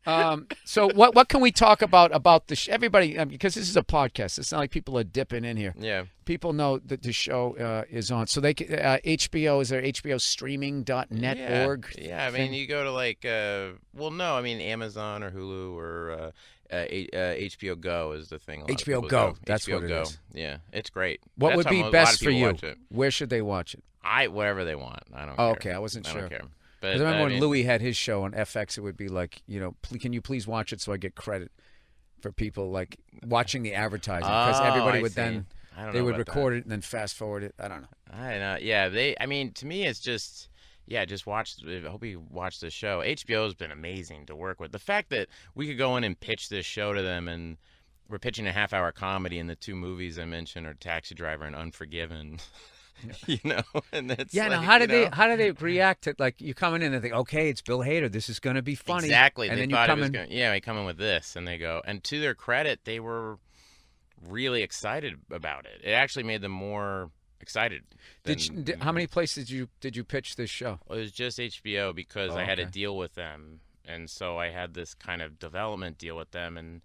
So what can we talk about the everybody, because this is a podcast. It's not like people are dipping in here. Yeah. People know that the show is on. So they HBO, is there HBOstreaming.net Yeah. org? Yeah. I mean, you go to like, well, no, I mean, Amazon or Hulu or HBO Go is the thing. A lot of HBO people Go. That's HBO what it Go. is. Yeah, it's great. What That's would how be a lot best of for people you? watch it. Where should they watch it? Whatever they want. I don't Oh, care. okay, I wasn't sure. don't care. But Because I remember when mean, Louis had his show on FX, it would be like, can you please watch it so I get credit for people like watching the advertising? Because everybody I would see. then I don't they know would about record it and then fast forward it. I don't know. that. I know. Yeah, I mean, to me, it's just. Yeah, just watch. I hope you watch the show. HBO has been amazing to work with. The fact that we could go in and pitch this show to them, and we're pitching a half-hour comedy, and the two movies I mentioned are Taxi Driver and Unforgiven. And it's Yeah. like, Now, how do they react to, like, you coming in and think, okay, it's Bill Hader, this is going to be funny. Exactly. And they then you thought come it was in. going. Yeah, we come in with this, and they go. And to their credit, they were really excited about it. It actually made them more excited. How many places did you pitch this show? Well, it was just HBO because Oh, I had a okay. deal with them, and so I had this kind of development deal with them, and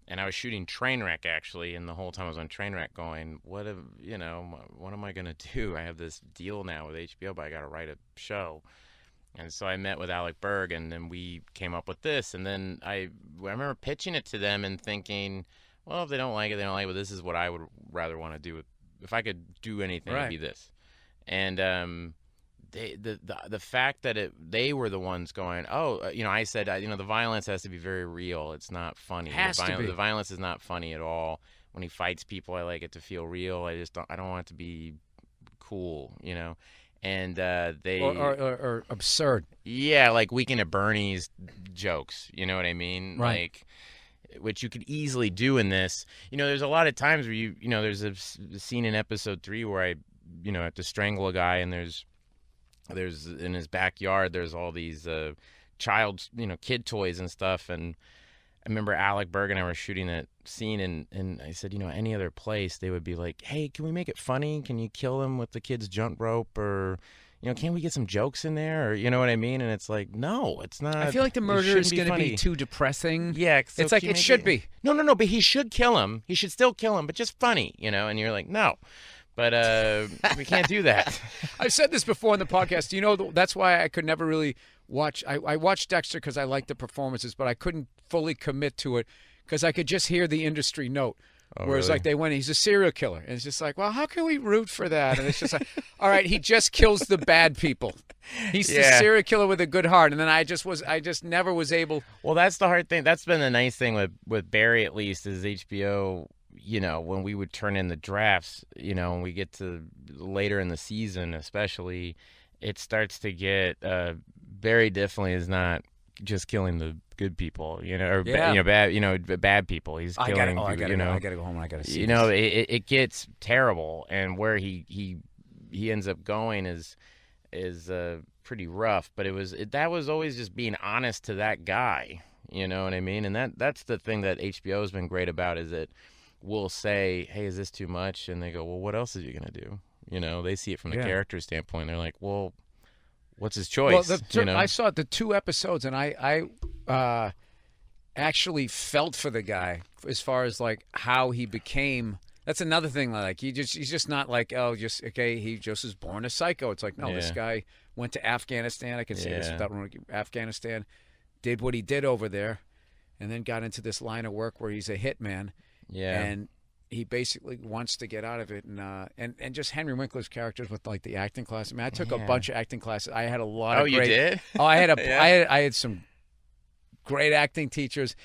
I was shooting Trainwreck actually, and the whole time I was on Trainwreck going, what am I gonna do? I have this deal now with HBO, but I got to write a show, and so I met with Alec Berg, and then we came up with this, and then I remember pitching it to them and thinking, well, if they don't like it, they don't like it, but this is what I would rather want to do with. If I could do anything, it'd be this. And the fact that they were the ones going, I said, the violence has to be very real. It's not funny. The violence is not funny at all. When he fights people, I like it to feel real. I don't want it to be cool, And they Or absurd. Yeah, like Weekend at Bernie's jokes. You know what I mean? Right. Like, which you could easily do in this. There's a lot of times where there's a scene in episode 3 where I, have to strangle a guy, and there's in his backyard, there's all these kid toys and stuff. And I remember Alec Berg and I were shooting that scene, and I said, any other place, they would be like, hey, can we make it funny? Can you kill him with the kid's jump rope? Or, can we get some jokes in there? Or, you know what I mean? And it's like, no, it's not. I feel like the murder is going to be too depressing. Yeah. So it's like it should be. No, but he should kill him. He should still kill him, but just funny, and you're like, no. But we can't do that. I've said this before in the podcast. That's why I could never really watch. I watched Dexter because I liked the performances, but I couldn't fully commit to it because I could just hear the industry note. Whereas, really? like, they went, he's a serial killer. And it's just like, well, how can we root for that? And it's just like, all right, he just kills the bad people. He's the serial killer with a good heart. And then I just never was able. Well, that's the hard thing. That's been the nice thing with Barry, at least, is HBO, when we would turn in the drafts, when we get to later in the season, especially, it starts to get, Barry definitely is not just killing the good people, bad people. He's killing people, I gotta go home and I gotta see it gets terrible, and where he ends up going is pretty rough. But that was always just being honest to that guy, you know what I mean? And that's the thing that HBO has been great about, is that we'll say, hey, is this too much? And they go, well, what else is he gonna do? They see it from the character standpoint. They're like, well, what's his choice? Well, I saw the 2 episodes, and I actually felt for the guy as far as like how he became. That's another thing. Like he's just not like, he just was born a psycho. It's like, no, this guy went to Afghanistan. I can say this without Afghanistan, did what he did over there, and then got into this line of work where he's a hitman. Yeah. And he basically wants to get out of it, and just Henry Winkler's characters with like the acting class. I mean, I took a bunch of acting classes. I had a lot of great. You did? Oh, I had I had some great acting teachers.